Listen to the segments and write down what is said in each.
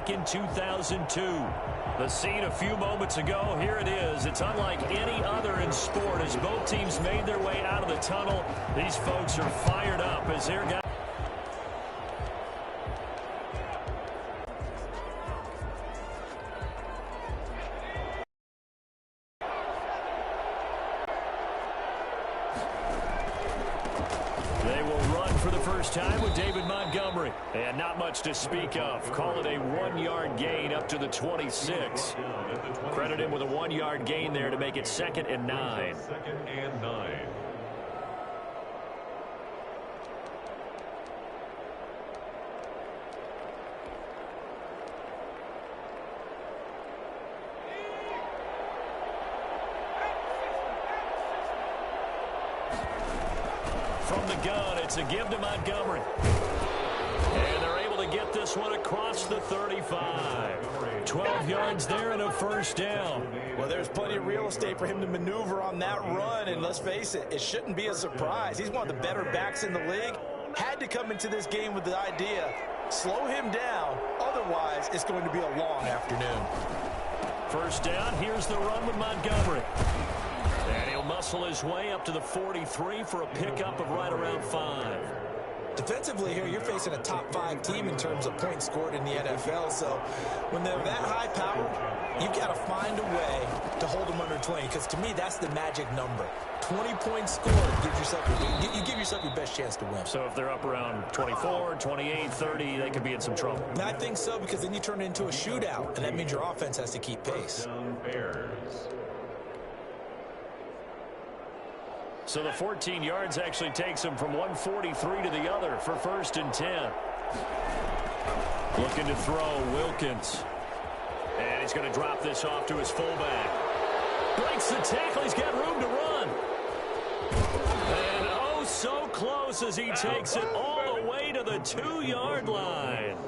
back in 2002. The scene a few moments ago, here it is. It's unlike any other in sport as both teams made their way out of the tunnel. These folks are fired up as their guys. Time with David Montgomery. And not much to speak of. Call it a 1-yard gain up to the 26. Credit him with a 1-yard gain there to make it 2nd and 9. 2nd and 9. From the gun, it's a give to Montgomery. And they're able to get this one across the 35. 12 yards there and a first down. Well, there's plenty of real estate for him to maneuver on that run, and let's face it, it shouldn't be a surprise. He's one of the better backs in the league. Had to come into this game with the idea, slow him down, otherwise it's going to be a long afternoon. First down, here's the run with Montgomery. And he'll muscle his way up to the 43 for a pickup of right around 5. Defensively here, you're facing a top 5 team in terms of points scored in the NFL. So when they're that high powered, you've got to find a way to hold them under 20. Because to me, that's the magic number. 20 points scored you give yourself your best chance to win. So if they're up around 24, 28, 30, they could be in some trouble. And I think so, because then you turn it into a shootout, and that means your offense has to keep pace. So the 14 yards actually takes him from 143 to the other for 1st and 10. Looking to throw, Wilkins. And he's going to drop this off to his fullback. Breaks the tackle. He's got room to run. And oh, so close as he takes it all the way to the 2-yard line.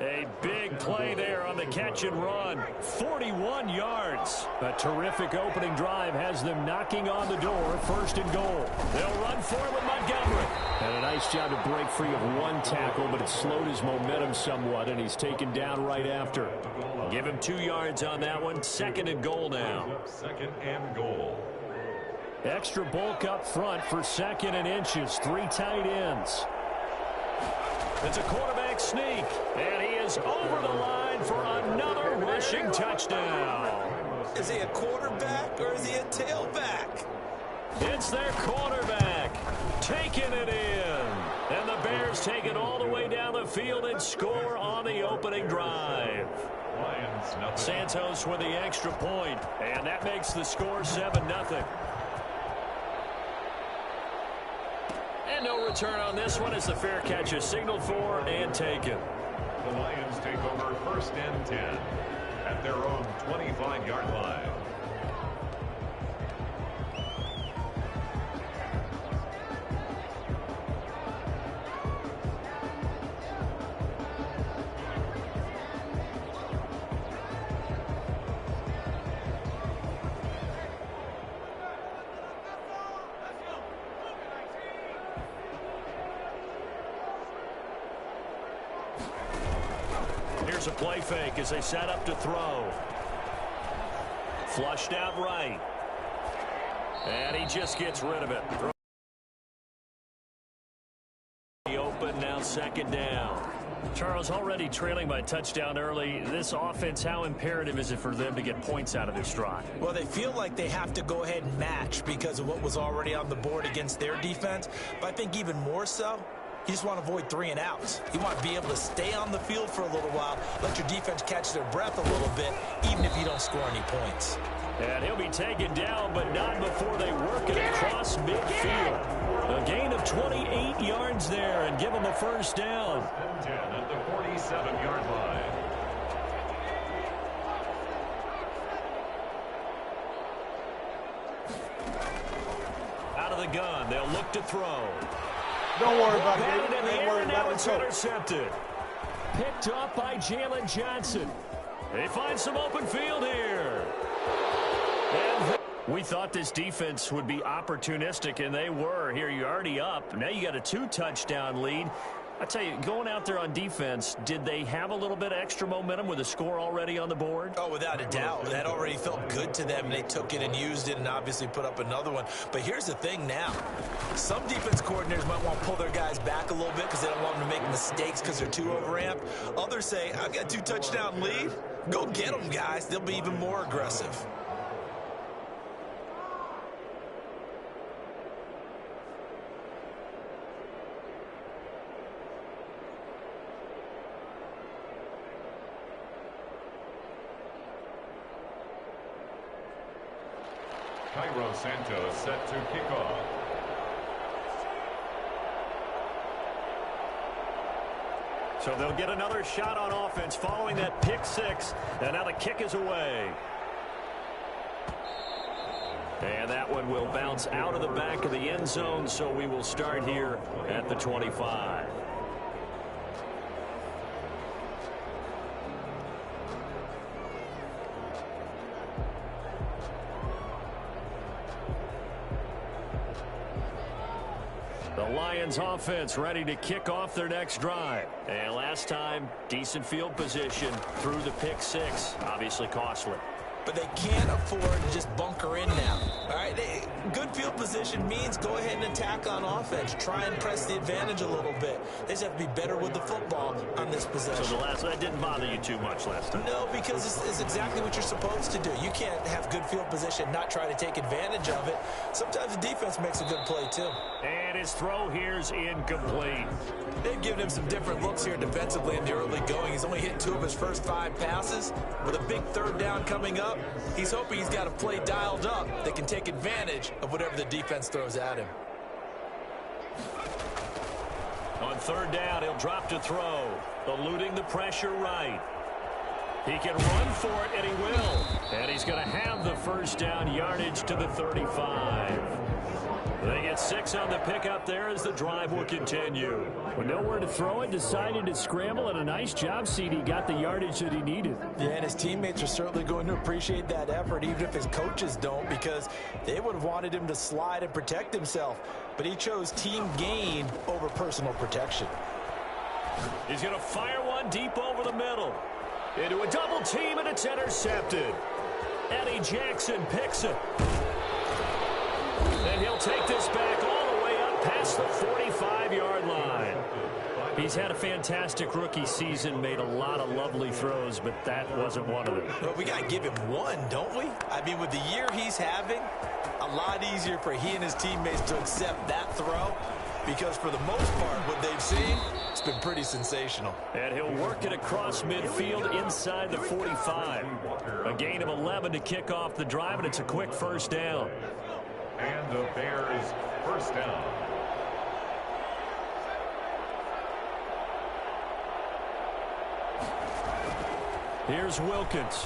A big play there on the catch and run. 41 yards. A terrific opening drive has them knocking on the door. 1st and goal. They'll run for it with Montgomery. And a nice job to break free of one tackle, but it slowed his momentum somewhat, and he's taken down right after. Give him 2 yards on that one. 2nd and goal now. 2nd and goal. Extra bulk up front for 2nd and inches. 3 tight ends. It's a quarterback sneak, and he is over the line for another rushing touchdown. Is he a quarterback or is he a tailback? It's their quarterback taking it in. And the Bears take it all the way down the field and score on the opening drive. Santos with the extra point, and that makes the score 7-0. And no return on this one as the fair catch is signaled for and taken. The Lions take over 1st and 10 at their own 25-yard line. Here's a play fake as they set up to throw. Flushed out right. And he just gets rid of it. Open now, 2nd down. Charles, already trailing by touchdown early. This offense, how imperative is it for them to get points out of this drive? Well, they feel like they have to go ahead and match because of what was already on the board against their defense. But I think even more so, you just want to avoid 3 and outs. You want to be able to stay on the field for a little while, let your defense catch their breath a little bit, even if you don't score any points. And he'll be taken down, but not before they work it across midfield. A gain of 28 yards there and give him a 1st down. 10 at the 47-yard line. Out of the gun, they'll look to throw. Don't worry about it. it. Don't worry about it. It's intercepted. Picked up by Jalen Johnson. They find some open field here. And we thought this defense would be opportunistic, and they were. Here, you're already up. Now you got a 2-touchdown lead. I tell you, going out there on defense, did they have a little bit of extra momentum with a score already on the board? Oh, without a doubt. That already felt good to them. They took it and used it and obviously put up another one. But here's the thing now. Some defense coordinators might want to pull their guys back a little bit because they don't want them to make mistakes because they're too overamped. Others say, I've got 2 touchdown lead. Go get them, guys. They'll be even more aggressive. Cairo Santos set to kick off. So they'll get another shot on offense following that pick 6. And now the kick is away. And that one will bounce out of the back of the end zone, so we will start here at the 25. The Lions offense ready to kick off their next drive. And last time, decent field position through the pick 6. Obviously costly. But they can't afford to just bunker in now. All right, good field position means go ahead and attack on offense. Try and press the advantage a little bit. They just have to be better with the football on this possession. So that didn't bother you too much last time? No, because it's exactly what you're supposed to do. You can't have good field position, not try to take advantage of it. Sometimes the defense makes a good play too. And his throw here's incomplete. They've given him some different looks here defensively in the early going. He's only hit 2 of his first 5 passes. With a big 3rd down coming up, he's hoping he's got a play dialed up that can take advantage of whatever the defense throws at him. On 3rd down, he'll drop to throw, eluding the pressure right. He can run for it, and he will. And he's going to have the first down yardage to the 35. They get 6 on the pickup there as the drive will continue. With nowhere to throw it, decided to scramble, and a nice job, CD. Got the yardage that he needed. Yeah, and his teammates are certainly going to appreciate that effort, even if his coaches don't, because they would have wanted him to slide and protect himself. But he chose team gain over personal protection. He's going to fire one deep over the middle. Into a double team, and it's intercepted. Eddie Jackson picks it. And he'll take this back all the way up past the 45-yard line. He's had a fantastic rookie season, made a lot of lovely throws, but that wasn't one of them. Well, we got to give him one, don't we? I mean, with the year he's having, a lot easier for he and his teammates to accept that throw, because for the most part, what they've seen, it's been pretty sensational. And he'll work it across midfield inside the 45. A gain of 11 to kick off the drive, and it's a quick first down. And the Bears first down. Here's Wilkins.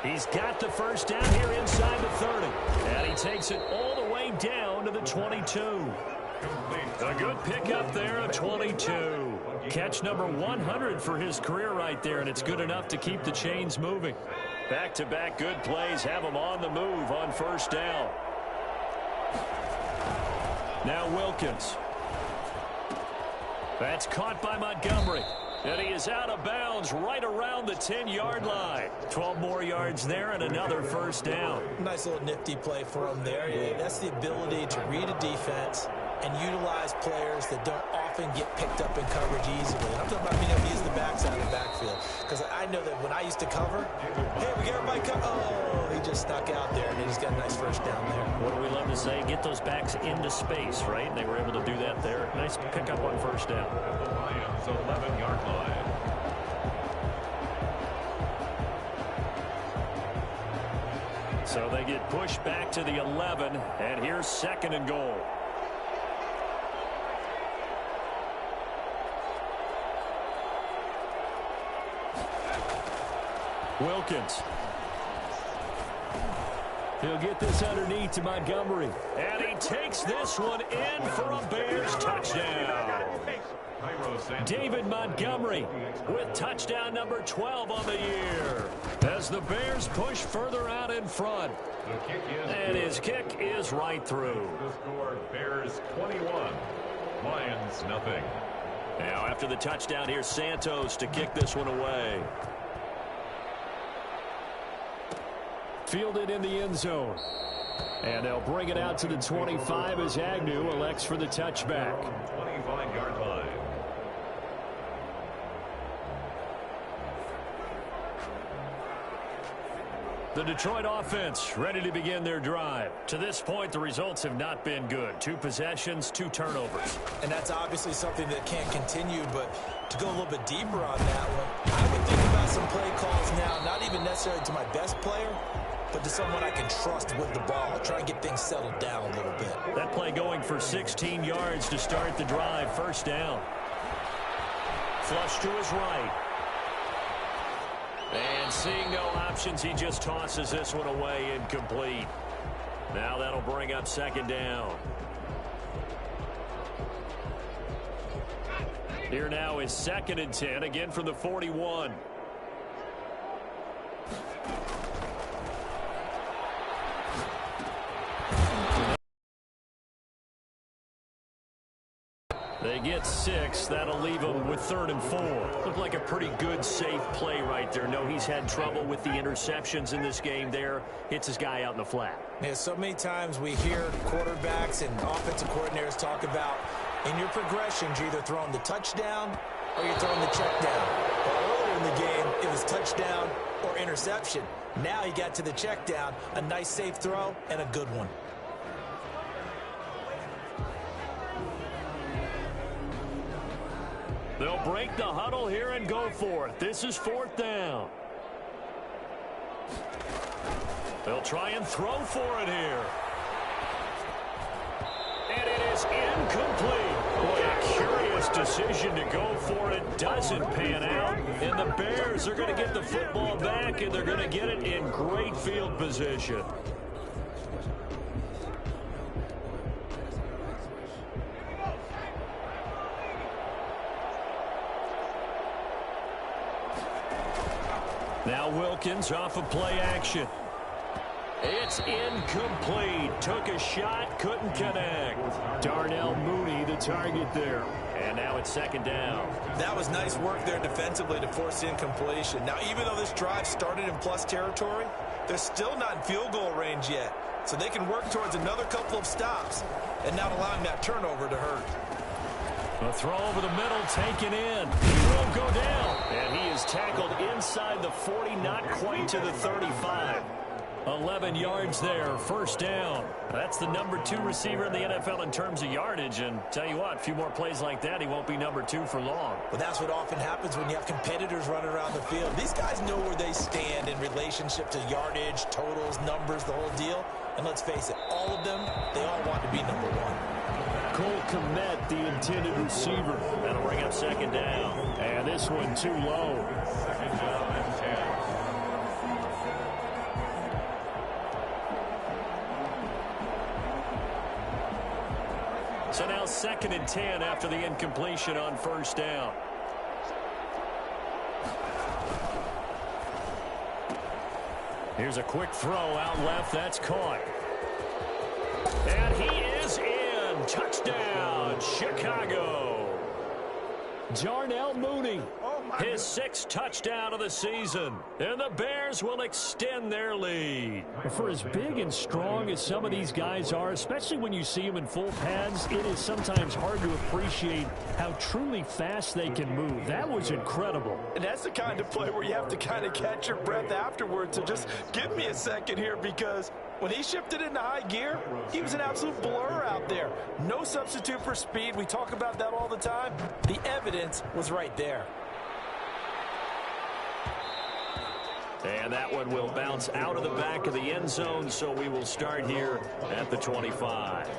He's got the first down here inside the 30. And he takes it all the way down to the 22. A good pickup there at 22. Catch number 100 for his career right there, and it's good enough to keep the chains moving. Back-to-back good plays have him on the move on first down. Now Wilkins. That's caught by Montgomery. And he is out of bounds right around the 10-yard line. 12 more yards there and another first down. Nice little nifty play for him there. Yeah, that's the ability to read a defense and utilize players that don't often get picked up in coverage easily. And I'm talking about being able to use the backside of the backfield. Because I know that when I used to cover, hey, we got everybody cover. Oh, he just stuck out there, and he just got a nice first down there. What do we love to say? Get those backs into space, right? And they were able to do that there. Nice pickup on first down. The Lions 11-yard line. So they get pushed back to the 11, and here's 2nd and goal. Wilkins. He'll get this underneath to Montgomery. And he takes this one in for a Bears touchdown. David Montgomery with touchdown number 12 on the year. As the Bears push further out in front. And his kick is right through. The score, Bears 21, Lions nothing. Now after the touchdown, here's Santos to kick this one away. Fielded in the end zone. And they'll bring it out to the 25 as Agnew elects for the touchback. 25-yard line. The Detroit offense ready to begin their drive. To this point, the results have not been good. 2 possessions, 2 turnovers. And that's obviously something that can't continue, but to go a little bit deeper on that one, I would think about some play calls now, not even necessarily to my best player, but to someone I can trust with the ball. Try and get things settled down a little bit. That play going for 16 yards to start the drive. First down. Flush to his right. And seeing no options, he just tosses this one away incomplete. Now that'll bring up second down. Here now is 2nd and 10, again from the 41. They get 6. That'll leave them with 3rd and 4. Looked like a pretty good, safe play right there. No, he's had trouble with the interceptions in this game there. Hits his guy out in the flat. Yeah, so many times we hear quarterbacks and offensive coordinators talk about in your progressions, you're either throwing the touchdown or you're throwing the check down. Well, earlier in the game, it was touchdown or interception. Now he got to the check down, a nice safe throw, and a good one. They'll break the huddle here and go for it. This is 4th down. They'll try and throw for it here. And it is incomplete. Boy, a curious decision to go for it. Doesn't pan out. And the Bears are going to get the football back, and they're going to get it in great field position. Now Wilkins off of play action. It's incomplete. Took a shot, couldn't connect. Darnell Mooney, the target there. And now it's 2nd down. That was nice work there defensively to force the incompletion. Now, even though this drive started in plus territory, they're still not in field goal range yet. So they can work towards another couple of stops and not allowing that turnover to hurt. A throw over the middle, taken in. He won't go down. And he is tackled inside the 40, not quite to the 35. 11 yards there, 1st down. That's the number 2 receiver in the NFL in terms of yardage. And tell you what, a few more plays like that, he won't be number 2 for long. But that's what often happens when you have competitors running around the field. These guys know where they stand in relationship to yardage, totals, numbers, the whole deal. And let's face it, all of them, they all want to be number 1. Cole Kmet, the intended receiver. That'll bring up 2nd down. And this one too low. 2nd down and 10. So now 2nd and 10 after the incompletion on 1st down. Here's a quick throw out left. That's caught. And he is in. Touchdown, Chicago. Darnell Mooney. His 6th touchdown of the season. And the Bears will extend their lead. For as big and strong as some of these guys are, especially when you see them in full pads, it is sometimes hard to appreciate how truly fast they can move. That was incredible. And that's the kind of play where you have to kind of catch your breath afterwards. So just give me a second here, because when he shifted into high gear, he was an absolute blur out there. No substitute for speed. We talk about that all the time. The evidence was right there. And that one will bounce out of the back of the end zone, so we will start here at the 25.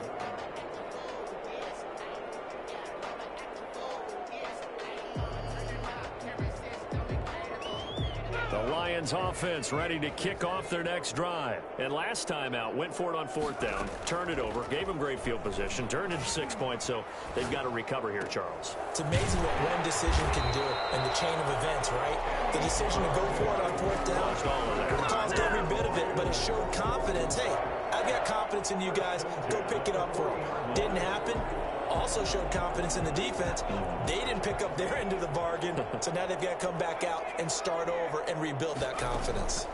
The Lions offense ready to kick off their next drive. And last time out, went for it on 4th down, turned it over, gave them great field position, turned it to 6 points, so they've got to recover here, Charles. It's amazing what one decision can do in the chain of events, right? The decision to go for it on 4th down, it caused every bit of it, but it showed confidence. Hey, I I've got confidence in you guys. Go pick it up for them. Didn't happen. Also showed confidence in the defense. They didn't pick up their end of the bargain, so now they've got to come back out and start over and rebuild that confidence.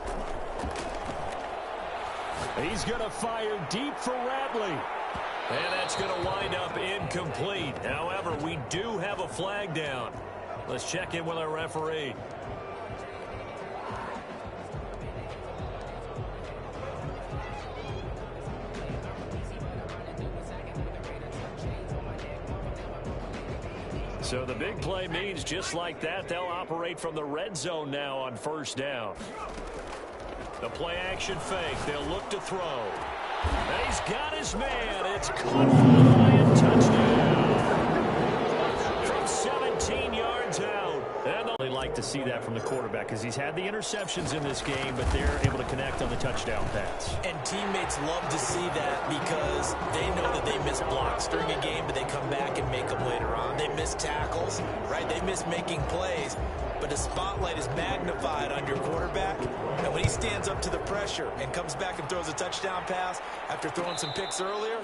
He's going to fire deep for Radley. And that's going to wind up incomplete. However, we do have a flag down. Let's check in with our referee. So the big play means just like that, they'll operate from the red zone now on first down. The play action fake. They'll look to throw. And he's got his man. It's caught for the Lion touchdown. From 17 yards out. And they like to see that from the quarterback because he's had the interceptions in this game, but they're able to connect on the touchdown pass. And teammates love to see that because they know that they miss blocks during a game, but they come back and make them later on. They miss tackles, right? They miss making plays. But the spotlight is magnified on your quarterback. And when he stands up to the pressure and comes back and throws a touchdown pass after throwing some picks earlier,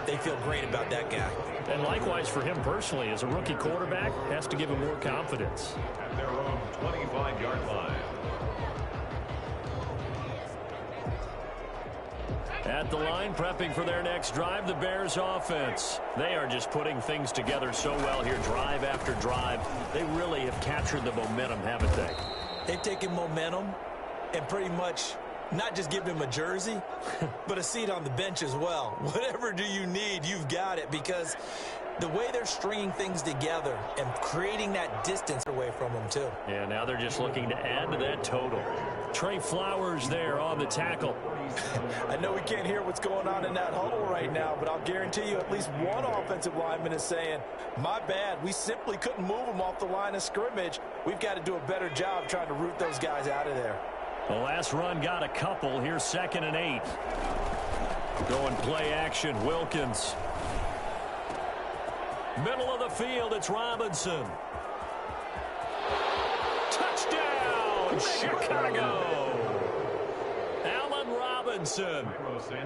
they feel great about that guy. And likewise for him personally, as a rookie quarterback, has to give him more confidence. At their own 25-yard line. At the line, prepping for their next drive, the Bears offense. They are just putting things together so well here, drive after drive. They really have captured the momentum, haven't they? They've taken momentum and pretty much not just given him a jersey, but a seat on the bench as well. Whatever do you need, you've got it, because the way they're stringing things together and creating that distance away from them, too. Yeah, now they're just looking to add to that total. Trey Flowers there on the tackle. I know we can't hear what's going on in that huddle right now, but I'll guarantee you at least one offensive lineman is saying, my bad, we simply couldn't move them off the line of scrimmage. We've got to do a better job trying to root those guys out of there. The last run got a couple. Here's 2nd and 8. Going play action, Wilkins. Middle of the field, it's Robinson. Touchdown, Chicago! Allen Robinson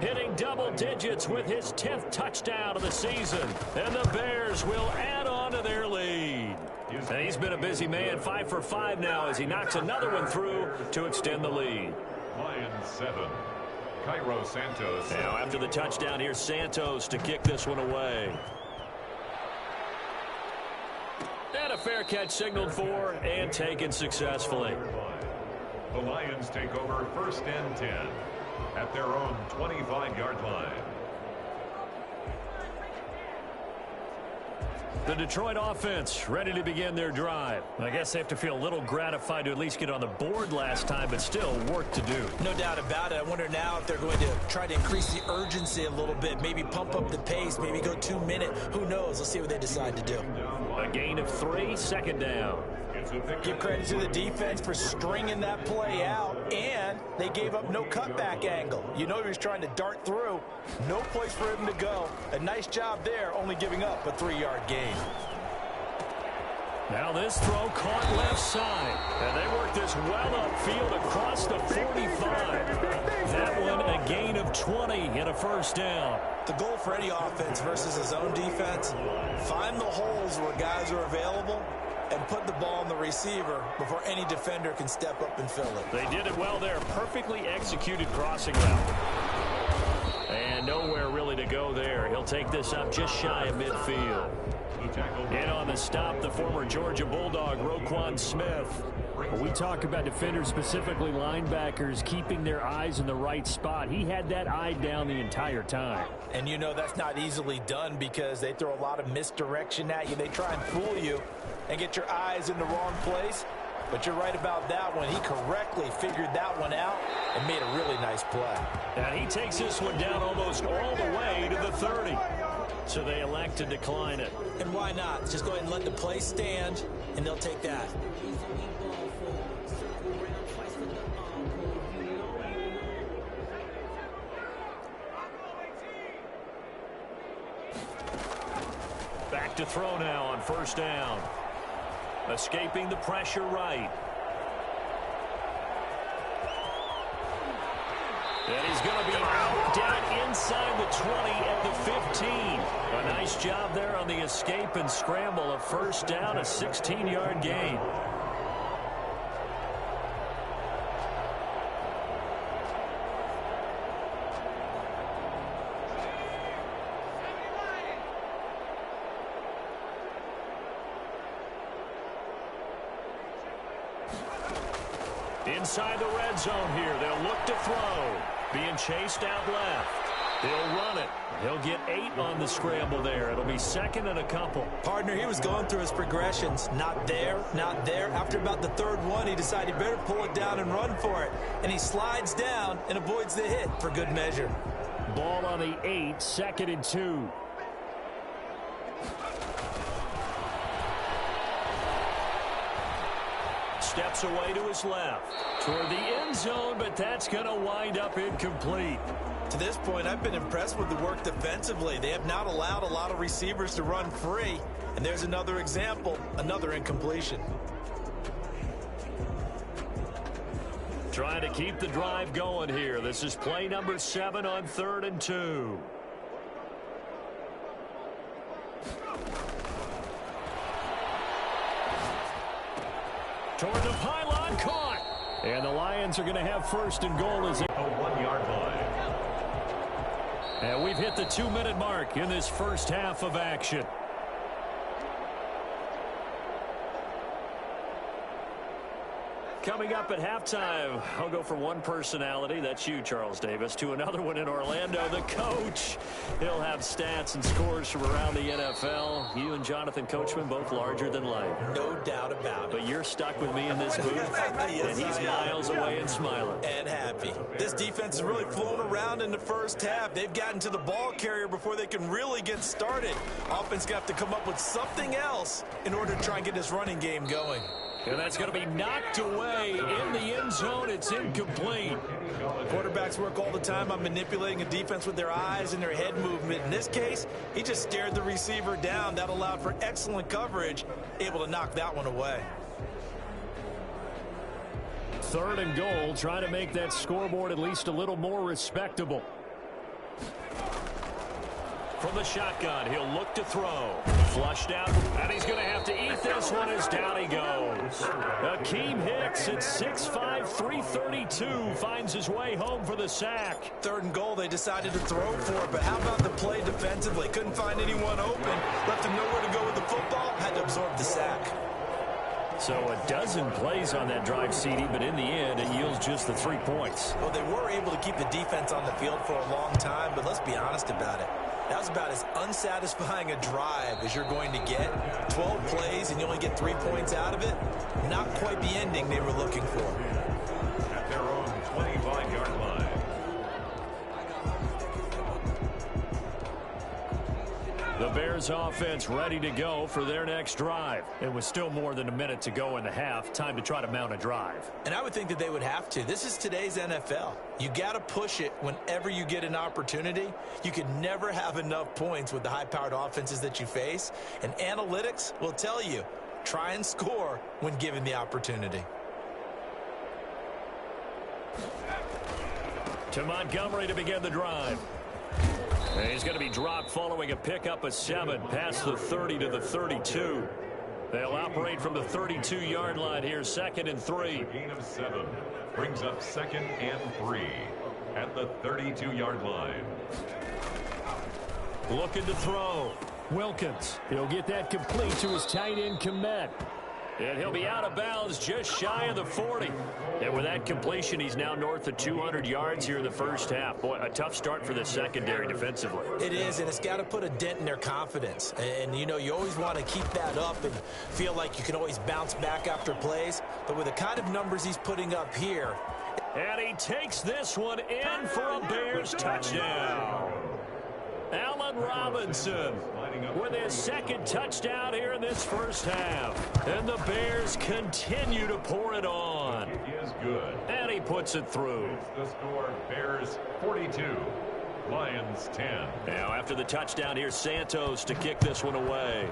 hitting double digits with his 10th touchdown of the season. And the Bears will add on to their lead. And he's been a busy man, 5 for 5 now as he knocks another one through to extend the lead. Lions 7. Cairo Santos. Now after the touchdown, here's Santos to kick this one away. And a fair catch signaled for and taken successfully. The Lions take over 1st and 10 at their own 25-yard line. The Detroit offense ready to begin their drive. I guess they have to feel a little gratified to at least get on the board last time, but still work to do. No doubt about it. I wonder now if they're going to try to increase the urgency a little bit, maybe pump up the pace, maybe go 2 minutes. Who knows? Let's see what they decide to do. A gain of 3, 2nd down. Give credit to the defense for stringing that play out, and they gave up no cutback angle. You know he was trying to dart through. No place for him to go. A nice job there, only giving up a 3-yard gain. Now this throw caught left side. And they work this well upfield across the 45. That one a gain of 20 and a 1st down. The goal for any offense versus his own defense, find the holes where guys are available and put the ball in the receiver before any defender can step up and fill it. They did it well there. Perfectly executed crossing route. And nowhere really to go there. He'll take this up just shy of midfield. In on the stop, the former Georgia Bulldog, Roquan Smith. When we talk about defenders, specifically linebackers, keeping their eyes in the right spot, he had that eye down the entire time. And you know that's not easily done because they throw a lot of misdirection at you. They try and fool you and get your eyes in the wrong place. But you're right about that one. He correctly figured that one out and made a really nice play. And he takes this one down almost all the way to the 30. So they elect to decline it. And why not? Just go ahead and let the play stand, and they'll take that. Back to throw now on 1st down. Escaping the pressure right. And he's going to be knocked out inside the 20 at the 15. A nice job there on the escape and scramble. A first down, a 16-yard gain. Inside the red zone here. They'll look to throw. Being chased out left. He'll run it. He'll get 8 on the scramble there. It'll be second and a couple. Partner, he was going through his progressions. Not there, not there. After about the third one, he decided he better pull it down and run for it. And he slides down and avoids the hit for good measure. Ball on the 8, second and 2. Steps away to his left. Toward the end zone, but that's going to wind up incomplete. To this point, I've been impressed with the work defensively. They have not allowed a lot of receivers to run free. And there's another example, another incompletion. Trying to keep the drive going here. This is play number 7 on 3rd and 2. Toward the pylon, caught. And the Lions are going to have first and goal as a 1-yard line. And we've hit the 2-minute mark in this first half of action. Coming up at halftime, I'll go from one personality, that's you, Charles Davis, to another one in Orlando, the coach. He'll have stats and scores from around the NFL. You and Jonathan Coachman, both larger than life. No doubt about it. But you're stuck with me in this booth, yes, and he's miles away and smiling. And happy. This defense has really flown around in the first half. They've gotten to the ball carrier before they can really get started. Offense going to have to come up with something else in order to try and get this running game going. And that's going to be knocked away in the end zone. It's incomplete. Quarterbacks work all the time on manipulating a defense with their eyes and their head movement. In this case, he just stared the receiver down. That allowed for excellent coverage, able to knock that one away. 3rd and goal, trying to make that scoreboard at least a little more respectable. From the shotgun, he'll look to throw. Flushed out, and he's going to have to eat this one as down he goes. Akeem Hicks at 6'5", 332 finds his way home for the sack. 3rd and goal, they decided to throw for it, but how about the play defensively? Couldn't find anyone open, left him nowhere to go with the football, had to absorb the sack. So a dozen plays on that drive, CD, but in the end, it yields just the 3 points. Well, they were able to keep the defense on the field for a long time, but let's be honest about it. That was about as unsatisfying a drive as you're going to get. 12 plays and you only get 3 points out of it. Not quite the ending they were looking for. At their own 25-yard line. The Bears offense ready to go for their next drive. It was still more than a minute to go in the half. Time to try to mount a drive. And I would think that they would have to. This is today's NFL. You got to push it whenever you get an opportunity. You can never have enough points with the high-powered offenses that you face. And analytics will tell you, try and score when given the opportunity. To Montgomery to begin the drive. And he's going to be dropped following a pickup of 7 past the 30 to the 32. They'll operate from the 32-yard line here, 2nd and 3. Gain of 7 brings up 2nd and 3 at the 32-yard line. Looking to throw. Wilkins. He'll get that complete to his tight end, Komet. And he'll be out of bounds just shy of the 40. And with that completion, he's now north of 200 yards here in the first half. Boy, a tough start for the secondary defensively. It is, and it's got to put a dent in their confidence. And, you know, you always want to keep that up and feel like you can always bounce back after plays. But with the kind of numbers he's putting up here. And he takes this one in for a Bears touchdown. Allen Robinson with his 2nd touchdown here in this first half. And the Bears continue to pour it on. It is good. And he puts it through. It's the score, Bears 42, Lions 10. Now after the touchdown, here's Santos to kick this one away.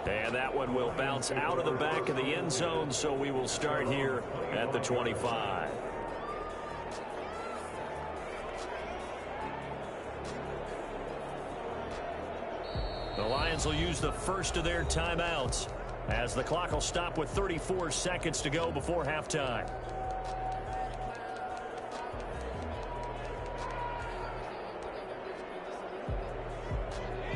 And that one will bounce out of the back of the end zone, so we will start here at the 25. The Lions will use the first of their timeouts as the clock will stop with 34 seconds to go before halftime.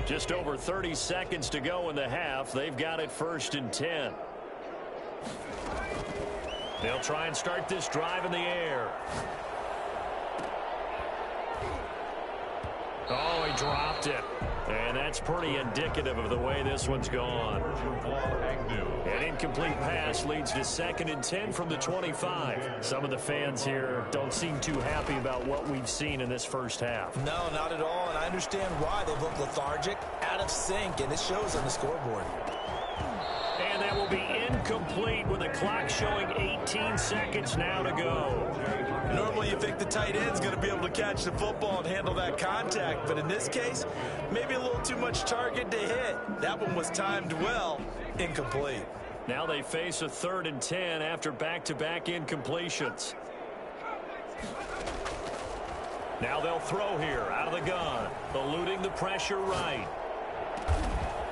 Just over 30 seconds to go in the half. They've got it 1st and 10. They'll try and start this drive in the air. Oh, he dropped it. And that's pretty indicative of the way this one's gone. An incomplete pass leads to 2nd and 10 from the 25. Some of the fans here don't seem too happy about what we've seen in this first half. No, not at all, and I understand why. They've looked lethargic, out of sync, and it shows on the scoreboard. And that will be incomplete with the clock showing 18 seconds now to go. Normally you think the tight end's going to be able to catch the football and handle that contact, but in this case, maybe a little too much target to hit. That one was timed well, incomplete. Now they face a 3rd and 10 after back-to-back incompletions. Now they'll throw here out of the gun, eluding the pressure right.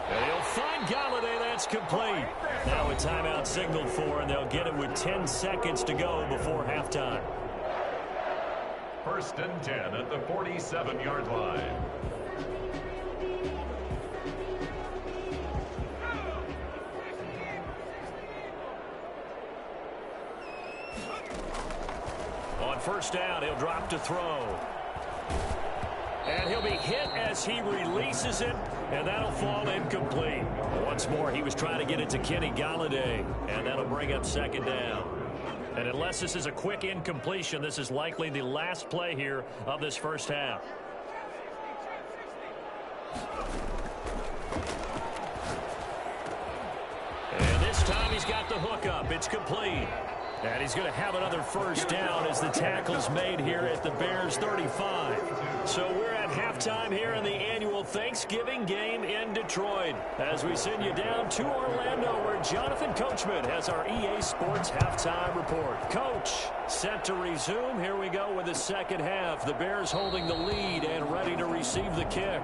And he'll find Galladay. That's complete. Now a timeout signaled for, and they'll get it with 10 seconds to go before halftime. 1st and 10 at the 47-yard line. On 1st down, he'll drop to throw. And he'll be hit as he releases it, and that'll fall incomplete. Once more, he was trying to get it to Kenny Galladay, and that'll bring up 2nd down. And unless this is a quick incompletion, this is likely the last play here of this first half. And this time he's got the hook up. It's complete. And he's going to have another 1st down as the tackle's made here at the Bears 35. So we're at halftime here in the annual Thanksgiving game in Detroit as we send you down to Orlando where Jonathan Coachman has our EA Sports halftime report. Coach, set to resume. Here we go with the second half. The Bears holding the lead and ready to receive the kick.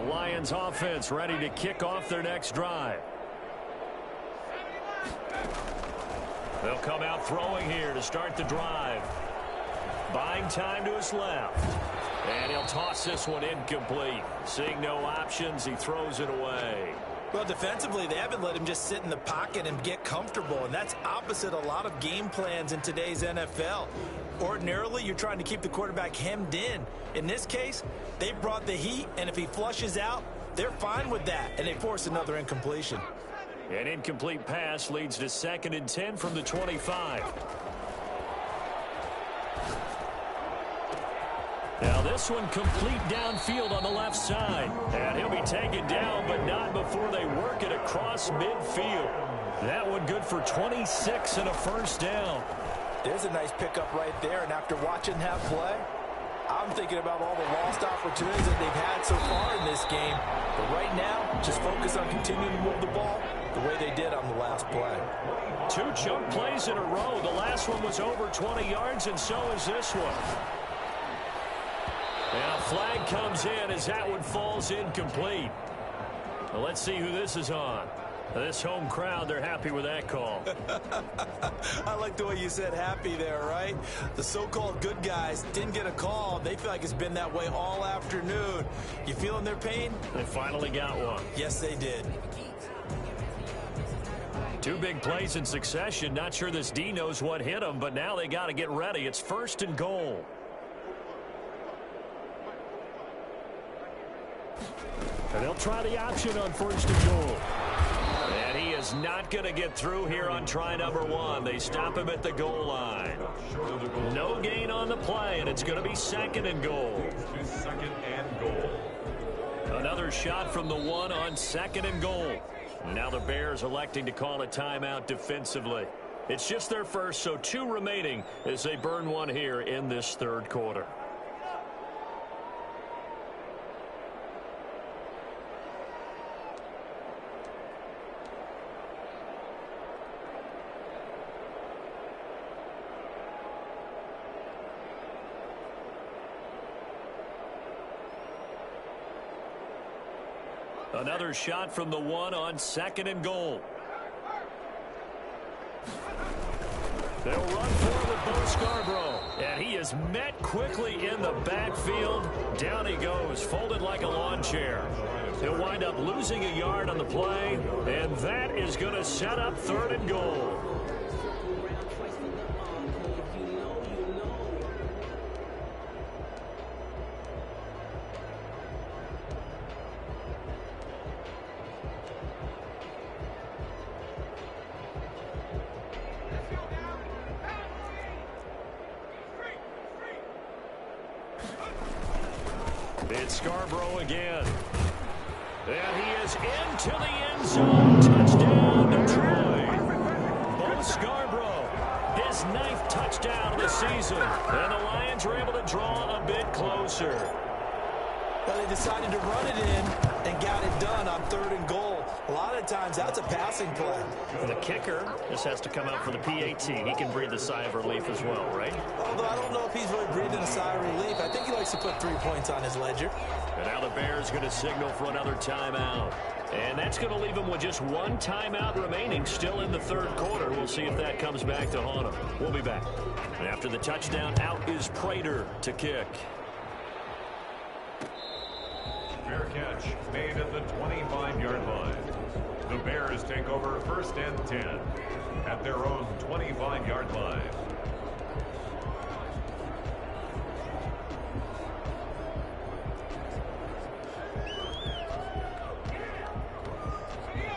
Lions offense ready to kick off their next drive. They'll come out throwing here to start the drive. Buying time to his left. And he'll toss this one incomplete. Seeing no options, he throws it away. Well, defensively, they haven't let him just sit in the pocket and get comfortable, and that's opposite a lot of game plans in today's NFL. Ordinarily, you're trying to keep the quarterback hemmed in. In this case, they brought the heat, and if he flushes out, they're fine with that, and they force another incompletion. An incomplete pass leads to 2nd and 10 from the 25. Now this one complete downfield on the left side. And he'll be taken down, but not before they work it across midfield. That one good for 26 and a 1st down. There's a nice pickup right there, and after watching that play, I'm thinking about all the lost opportunities that they've had so far in this game. But right now, just focus on continuing to move the ball the way they did on the last play. 2 chunk plays in a row. The last one was over 20 yards, and so is this one. And a flag comes in as that one falls incomplete. Well, let's see who this is on. This home crowd, they're happy with that call. I like the way you said happy there, right? The so-called good guys didn't get a call. They feel like it's been that way all afternoon. You feeling their pain? They finally got one. Yes, they did. 2 big plays in succession. Not sure this D knows what hit him, but now they got to get ready. It's 1st and goal. And they'll try the option on 1st and goal. And he is not going to get through here on try number 1. They stop him at the goal line. No gain on the play, and it's going to be 2nd and goal. 2nd and goal. Another shot from the one on 2nd and goal. Now the Bears electing to call a timeout defensively. It's just their first, so 2 remaining as they burn one here in this 3rd quarter. Another shot from the one on 2nd and goal. They'll run for it with Bo Scarborough. And he is met quickly in the backfield. Down he goes, folded like a lawn chair. He'll wind up losing a yard on the play. And that is going to set up 3rd and goal. It's Scarborough again. And he is into the end zone. Touchdown, Detroit. Bo Scarborough, his 9th touchdown of the season. And the Lions are able to draw a bit closer. Well, they decided to run it in and got it done on 3rd and goal. A lot of times, that's a passing play. The kicker just has to come out for the PAT. He can breathe a sigh of relief as well, right? Although I don't know if he's really breathing a sigh of relief. I think he likes to put 3 points on his ledger. And now the Bears going to signal for another timeout. And that's going to leave them with just 1 timeout remaining still in the 3rd quarter. We'll see if that comes back to haunt them. We'll be back. And after the touchdown, out is Prater to kick. Fair catch made at the 25-yard line. The Bears take over 1st and 10 at their own 25-yard line.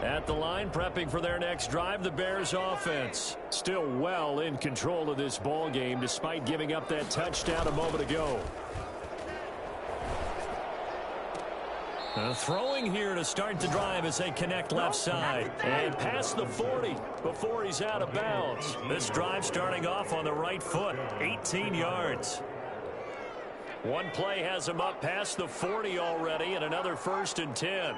At the line, prepping for their next drive, the Bears offense. Still well in control of this ball game despite giving up that touchdown a moment ago. Throwing here to start the drive as they connect left side. And past the 40 before he's out of bounds. This drive starting off on the right foot. 18 yards. One play has him up past the 40 already, and another 1st and 10.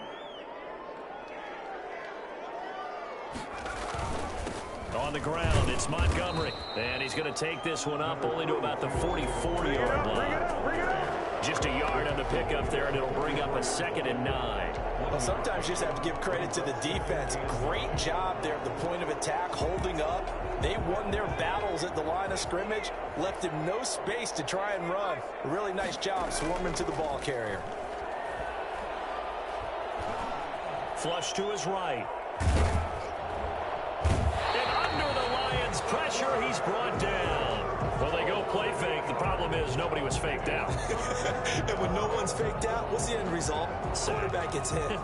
On the ground, it's Montgomery. And he's going to take this one up only to about the 44-yard line. Just a yard on the pickup there, and it'll bring up a 2nd and 9. Well, sometimes you just have to give credit to the defense. Great job there at the point of attack, holding up. They won their battles at the line of scrimmage, left him no space to try and run. A really nice job swarming to the ball carrier. Flush to his right. And under the Lions' pressure, he's brought down. Well, they go play fake. The problem is nobody was faked out. And when no one's faked out, what's the end result? Quarterback gets hit.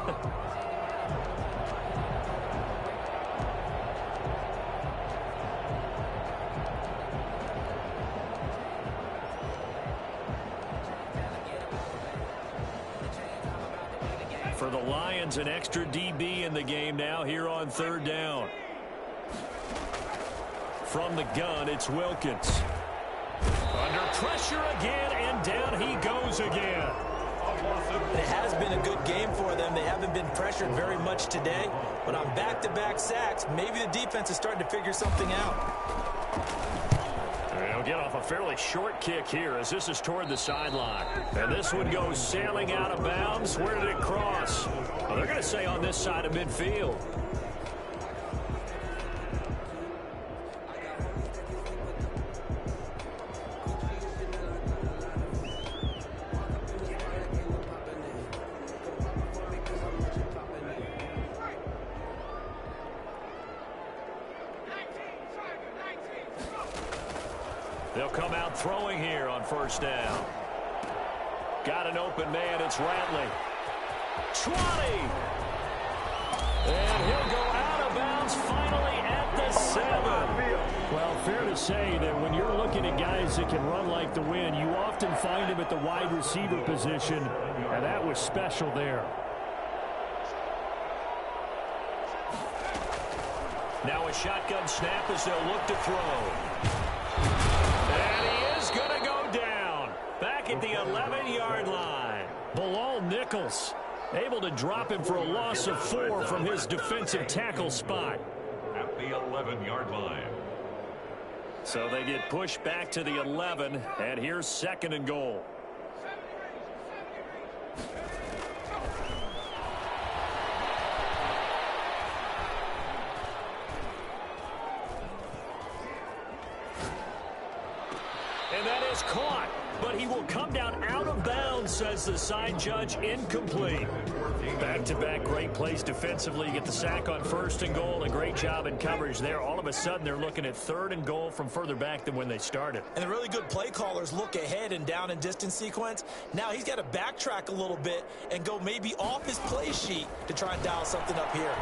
For the Lions, an extra DB in the game now here on 3rd down. From the gun, it's Wilkins. Under pressure again, and down he goes again. It has been a good game for them. They haven't been pressured very much today, but on back-to-back sacks, maybe the defense is starting to figure something out. They'll get off a fairly short kick here as this is toward the sideline. And this one goes sailing out of bounds. Where did it cross? Well, they're going to say on this side of midfield. They'll come out throwing here on 1st down. Got an open man. It's Ratley. 20. And he'll go out of bounds downs finally at the 7. Well, fair to say that when you're looking at guys that can run like the wind, you often find them at the wide receiver position, and that was special there. Now a shotgun snap as they'll look to throw. And he is going to go down. Back at the 11-yard line. Bilal Nichols able to drop him for a loss of 4 from his defensive tackle spot. At the 11-yard line. So they get pushed back to the 11, and here's 2nd and goal. And that is caught, but he will come down out of bounds, says the side judge, incomplete. Back-to-back great plays defensively. You get the sack on 1st and goal, a great job in coverage there. All of a sudden, they're looking at 3rd and goal from further back than when they started. And the really good play callers look ahead and down and distance sequence. Now he's got to backtrack a little bit and go maybe off his play sheet to try and dial something up here.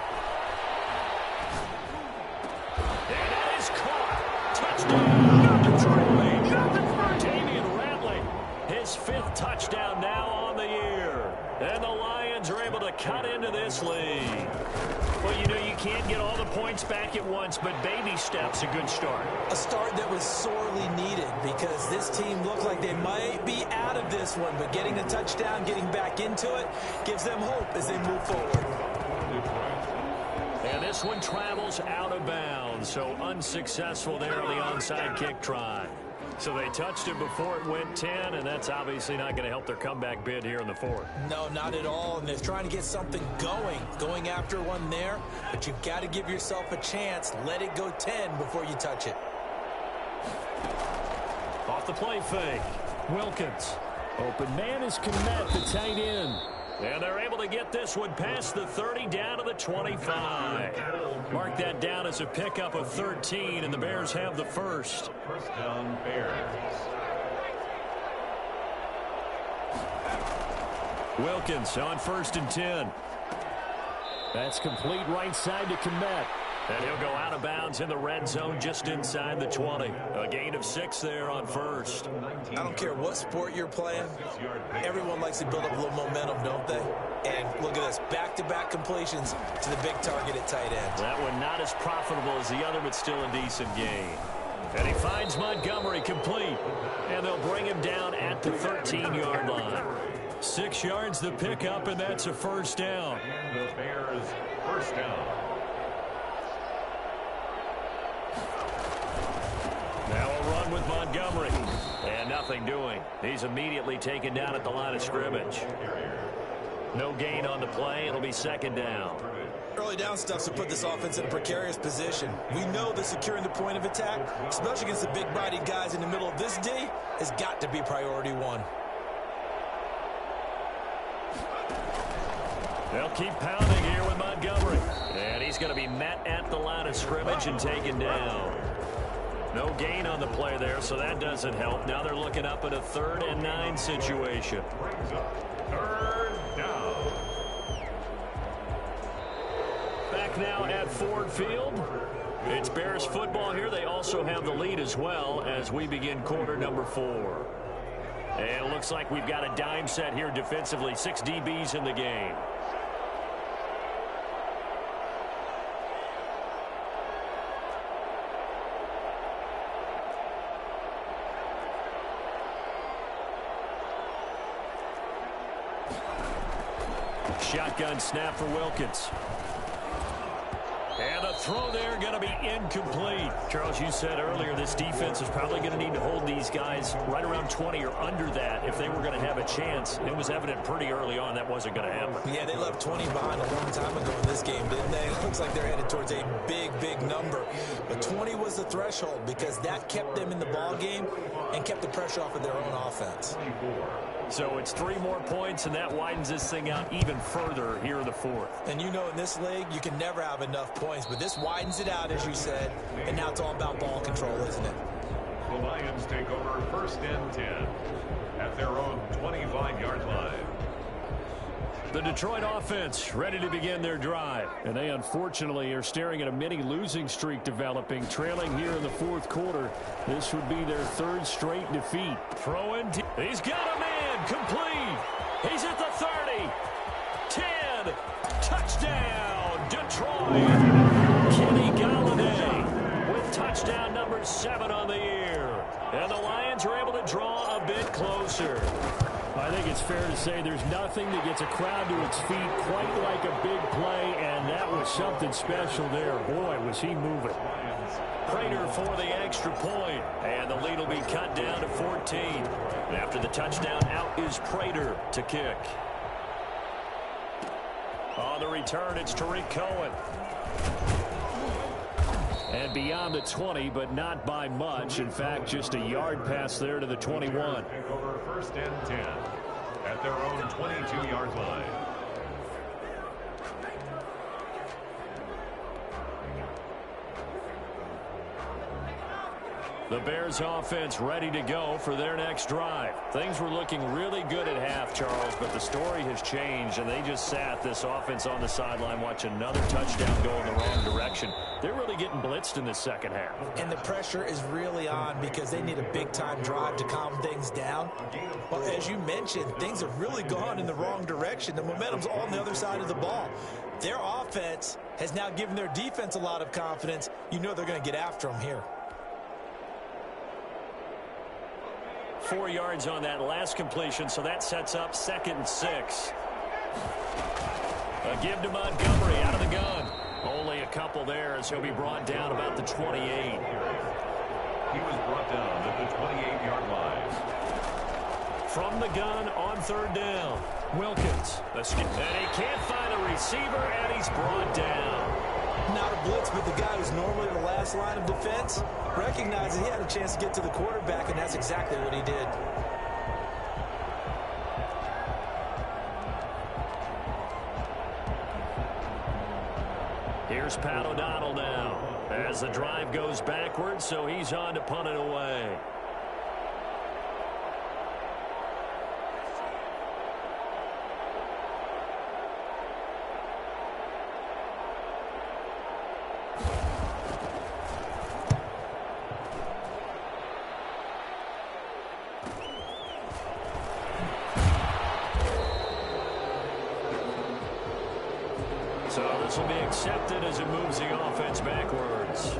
And that is caught. Touchdown. Damian Ratley, his 5th touchdown now on the year. And the Lions are able to cut into this lead. Well, you know, you can't get all the points back at once, but baby steps, a good start. A start that was sorely needed because this team looked like they might be out of this one, but getting a touchdown, getting back into it, gives them hope as they move forward. And this one travels out of bounds, so unsuccessful there on the onside kick try. So they touched it before it went 10, and that's obviously not going to help their comeback bid here in the 4th. No, not at all, and they're trying to get something going after one there, but you've got to give yourself a chance. Let it go 10 before you touch it. Off the play fake. Wilkins. Open man is Kmet, the tight end. And they're able to get this one past the 30 down to the 25. Mark that down as a pickup of 13, and the Bears have the first. First down, Bears. Wilkins on 1st and 10. That's complete right side to Kmet. And he'll go out of bounds in the red zone just inside the 20. A gain of 6 there on 1st. I don't care what sport you're playing. Everyone likes to build up a little momentum, don't they? And look at this, back-to-back completions to the big target at tight end. That one not as profitable as the other, but still a decent gain. And he finds Montgomery complete. And they'll bring him down at the 13-yard line. 6 yards the pickup, and that's a first down. And the Bears first down. Now a run with Montgomery. And nothing doing. He's immediately taken down at the line of scrimmage. No gain on the play. It'll be 2nd down. Early down stuff to put this offense in a precarious position. We know that securing the point of attack, especially against the big-bodied guys in the middle of this D, has got to be priority 1. They'll keep pounding here with Montgomery. And he's going to be met at the line of scrimmage and taken down. No gain on the play there, so that doesn't help. Now they're looking up at a 3rd and 9 situation. 3rd down. Back now at Ford Field. It's Bears football here. They also have the lead as well as we begin quarter number 4. And it looks like we've got a dime set here defensively. 6 DBs in the game. Shotgun snap for Wilkins. And a throw there going to be incomplete. Charles, you said earlier this defense is probably going to need to hold these guys right around 20 or under that if they were going to have a chance. It was evident pretty early on that wasn't going to happen. Yeah, they left 20 behind a long time ago in this game, didn't they? It looks like they're headed towards a big, big number. But 20 was the threshold because that kept them in the ball game and kept the pressure off of their own offense. So it's 3 more points, and that widens this thing out even further here in the 4th. And you know in this league, you can never have enough points, but this widens it out, as you said, and now it's all about ball control, isn't it? The Lions take over 1st and 10 at their own 25-yard line. The Detroit offense ready to begin their drive. And they unfortunately are staring at a mini losing streak developing, trailing here in the fourth quarter. This would be their third straight defeat. Throw in. He's got a man complete. He's at the 30. 10. Touchdown, Detroit. Kenny Galladay with touchdown number 7 on the year. And the Lions are able to draw a bit closer. I think it's fair to say there's nothing that gets a crowd to its feet quite like a big play, and that was something special there. Boy, was he moving. Prater for the extra point, and the lead will be cut down to 14. After the touchdown, out is Prater to kick. On the return, it's Tariq Cohen. And beyond the 20, but not by much. In fact, just a yard pass there to the 21. Take over first and 10 at their own 22-yard line. The Bears offense ready to go for their next drive. Things were looking really good at half, Charles, but the story has changed, and they just sat this offense on the sideline, watch another touchdown go in the wrong direction. They're really getting blitzed in the second half. And the pressure is really on because they need a big-time drive to calm things down. But as you mentioned, things have really gone in the wrong direction. The momentum's on the other side of the ball. Their offense has now given their defense a lot of confidence. You know they're going to get after them here. 4 yards on that last completion, so that sets up 2nd and 6. A give to Montgomery out of the gun. Only a couple there as he'll be brought down about the 28. He was brought down at the 28-yard line. From the gun on 3rd down. Wilkins. And he can't find a receiver, and he's brought down. Not a blitz, but the guy who's normally the last line of defense recognized he had a chance to get to the quarterback, and that's exactly what he did. Here's Pat O'Donnell now as the drive goes backwards, so he's on to punt it away. So this will be accepted as it moves the offense backwards.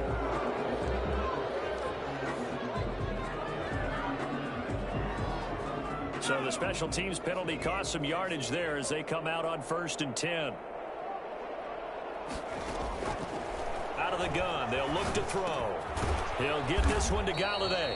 So the special teams penalty cost some yardage there as they come out on 1st and 10. Out of the gun, they'll look to throw. He'll get this one to Galladay.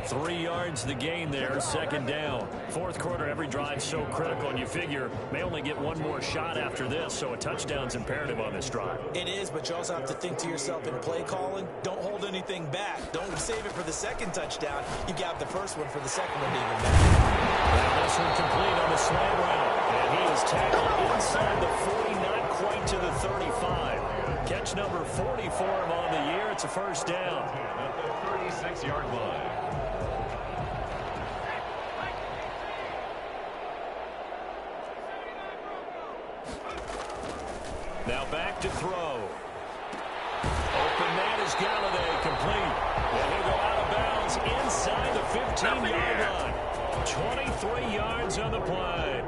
3 yards the gain there, 2nd down. Fourth quarter, every drive so critical, and you figure may only get one more shot after this, so a touchdown's imperative on this drive. It is, but you also have to think to yourself in play calling, don't hold anything back. Don't save it for the 2nd touchdown. You got the first one for the 2nd one to even matter. And this one complete on the slant route, and he is tackled inside the 40, not quite to the 35. Catch number 40 for him on the year. It's a 1st down. At the 36-yard line. Now back to throw. Open man is Galladay, complete. And he'll go out of bounds inside the 15-yard line. 23 yards on the play.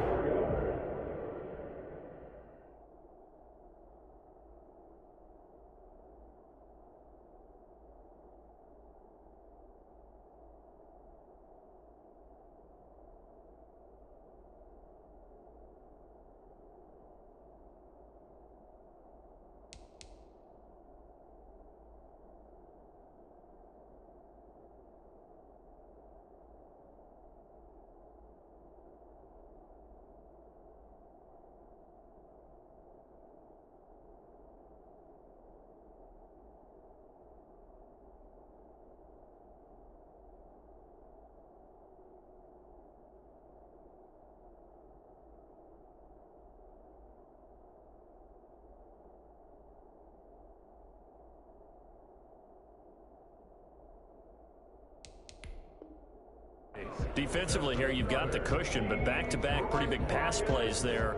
Defensively here, you've got the cushion, but back-to-back pretty big pass plays there.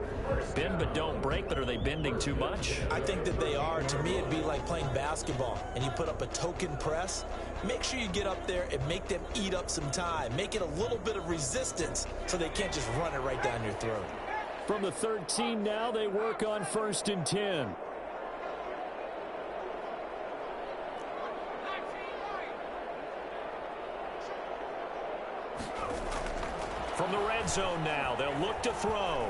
Bend but don't break, but are they bending too much? I think that they are. To me, it'd be like playing basketball, and you put up a token press. Make sure you get up there and make them eat up some time. Make it a little bit of resistance so they can't just run it right down your throat. From the 13 now, they work on 1st and 10. From the red zone now, they'll look to throw.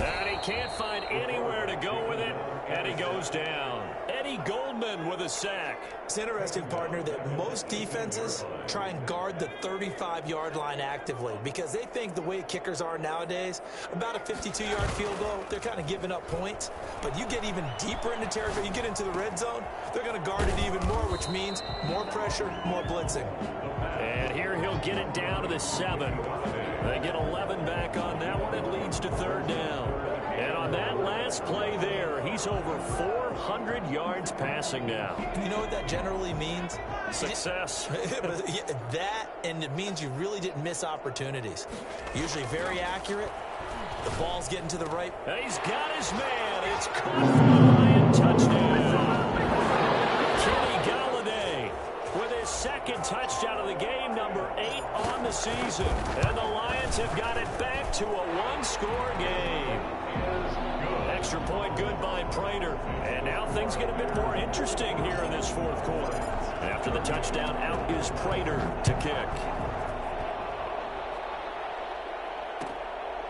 And he can't find anywhere to go with it, and he goes down. Eddie Goldman with a sack. It's interesting, partner, that most defenses try and guard the 35-yard line actively because they think the way kickers are nowadays, about a 52-yard field goal, they're kind of giving up points. But you get even deeper into territory, you get into the red zone, they're going to guard it even more, which means more pressure, more blitzing. And here he'll get it down to the 7. They get 11 back on that one. It leads to 3rd down. And on that last play there, he's over 400 yards passing now. You know what that generally means? Success. That, and it means you really didn't miss opportunities. Usually very accurate. The ball's getting to the right. And he's got his man. It's caught for the Lion touchdown. Kenny Galladay with his 2nd touchdown of the game, number 8 on the season. And the Lions have got it back to a 1-score game. Extra point good by Prater. And now things get a bit more interesting here in this 4th quarter. After the touchdown, out is Prater to kick.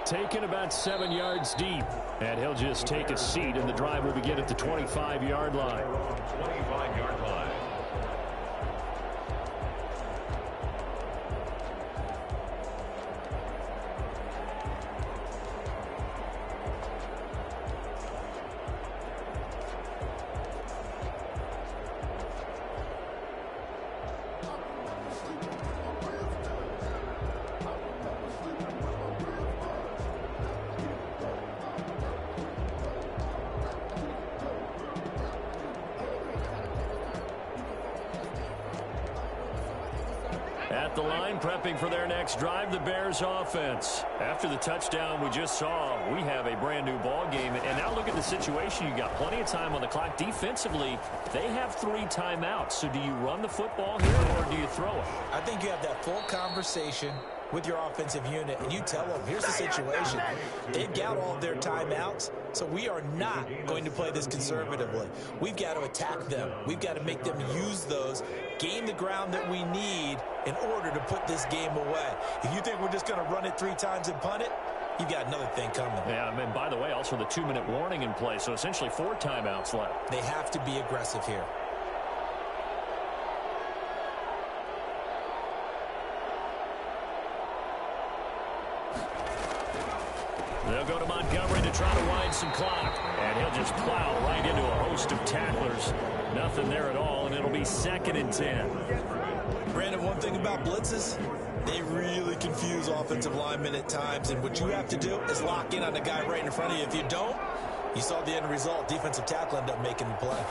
Taken about 7 yards deep. And he'll just take a seat, and the drive will begin at the 25-yard line. 25-yard line. At the line, prepping for their next drive, the Bears offense. After the touchdown we just saw, we have a brand new ball game. And now look at the situation. You got plenty of time on the clock. Defensively, they have 3 timeouts. So do you run the football here or do you throw it? I think you have that full conversation with your offensive unit, and you tell them, here's the situation. They've got all of their timeouts, so we are not going to play this conservatively. We've got to attack them. We've got to make them use those, gain the ground that we need in order to put this game away. If you think we're just going to run it 3 times and punt it, you've got another thing coming. Yeah, and by the way, also the 2-minute warning in play, so essentially 4 timeouts left. They have to be aggressive here. They'll go to Montgomery to try to wind some clock. And he'll just plow right into a host of tacklers. Nothing there at all, and it'll be 2nd and 10. Brandon, one thing about blitzes, they really confuse offensive linemen at times. And what you have to do is lock in on the guy right in front of you. If you don't, you saw the end result. Defensive tackle ended up making the play.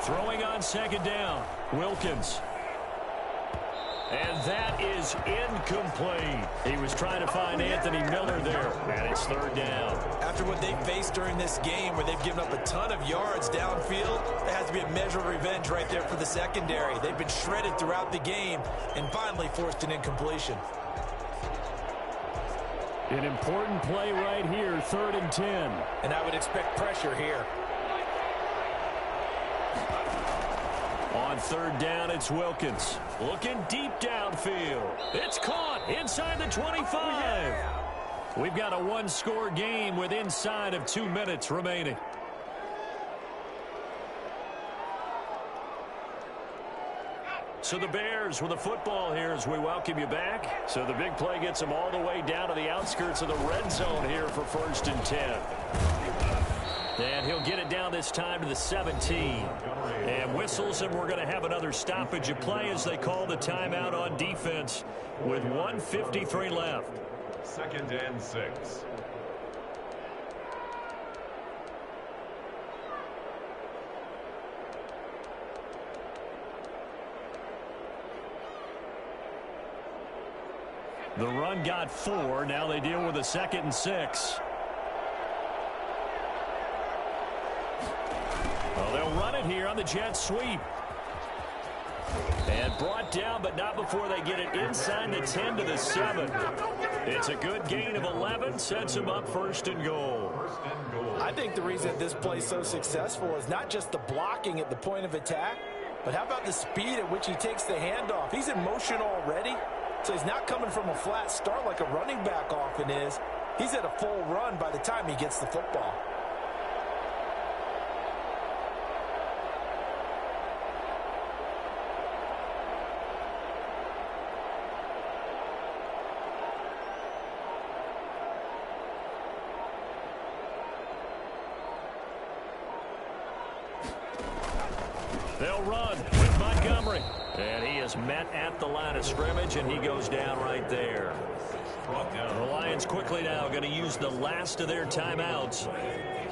Throwing on 2nd down, Wilkins. And that is incomplete. He was trying to find Anthony Miller there, and it's 3rd down. After what they faced during this game where they've given up a ton of yards downfield, there has to be a measure of revenge right there for the secondary. They've been shredded throughout the game and finally forced an incompletion. An important play right here, 3rd and 10. And I would expect pressure here. On 3rd down, it's Wilkins. Looking deep downfield. It's caught inside the 25. We've got a 1-score game with inside of 2 minutes remaining. So the Bears with the football here as we welcome you back. So the big play gets them all the way down to the outskirts of the red zone here for 1st and 10. And he'll get it down this time to the 17. And whistles, and we're going to have another stoppage of play as they call the timeout on defense with 1:53 left. 2nd and 6. The run got 4. Now they deal with a 2nd and 6. Well, they'll run it here on the jet sweep. And brought down, but not before they get it inside the 10 to the 7. It's a good gain of 11, sets them up 1st and goal. I think the reason this play is so successful is not just the blocking at the point of attack, but how about the speed at which he takes the handoff? He's in motion already, so he's not coming from a flat start like a running back often is. He's at a full run by the time he gets the football. They'll run with Montgomery. And he is met at the line of scrimmage, and he goes down right there. The Lions quickly now going to use the last of their timeouts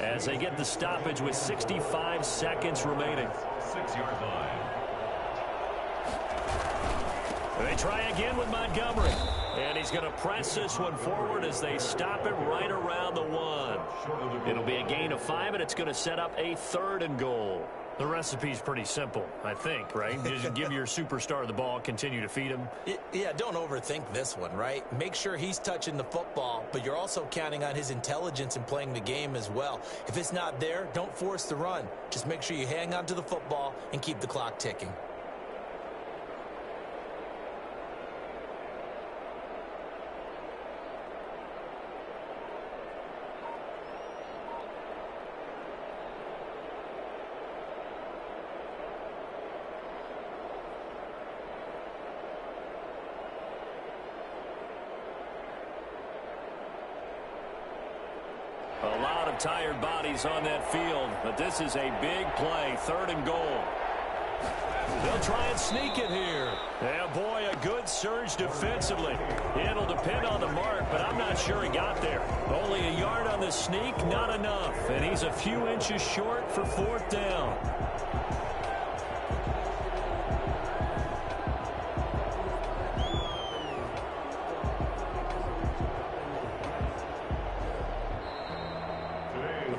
as they get the stoppage with 65 seconds remaining. 6-yard line. They try again with Montgomery. And he's going to press this one forward as they stop it right around the 1. It'll be a gain of 5, and it's going to set up a 3rd and goal. The recipe's pretty simple, I think, right? Just give your superstar the ball, continue to feed him. Yeah, don't overthink this one, right? Make sure he's touching the football, but you're also counting on his intelligence in playing the game as well. If it's not there, don't force the run. Just make sure you hang on to the football and keep the clock ticking. A lot of tired bodies on that field, but this is a big play, 3rd and goal. They'll try and sneak it here. Yeah, boy, a good surge defensively. It'll depend on the mark, but I'm not sure he got there. Only a yard on the sneak, not enough. And he's a few inches short for 4th down.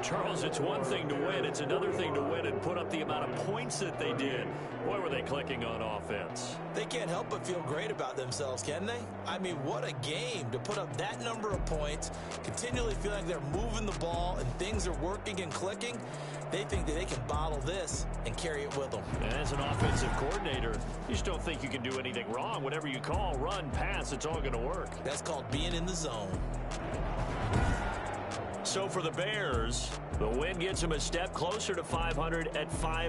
Charles, it's one thing to win. It's another thing to win and put up the amount of points that they did. Boy, were they clicking on offense. They can't help but feel great about themselves, can they? I mean, what a game to put up that number of points, continually feeling like they're moving the ball and things are working and clicking. They think that they can bottle this and carry it with them. And as an offensive coordinator, you just don't think you can do anything wrong. Whatever you call, run, pass, it's all going to work. That's called being in the zone. So for the Bears, the win gets them a step closer to 500 at 5.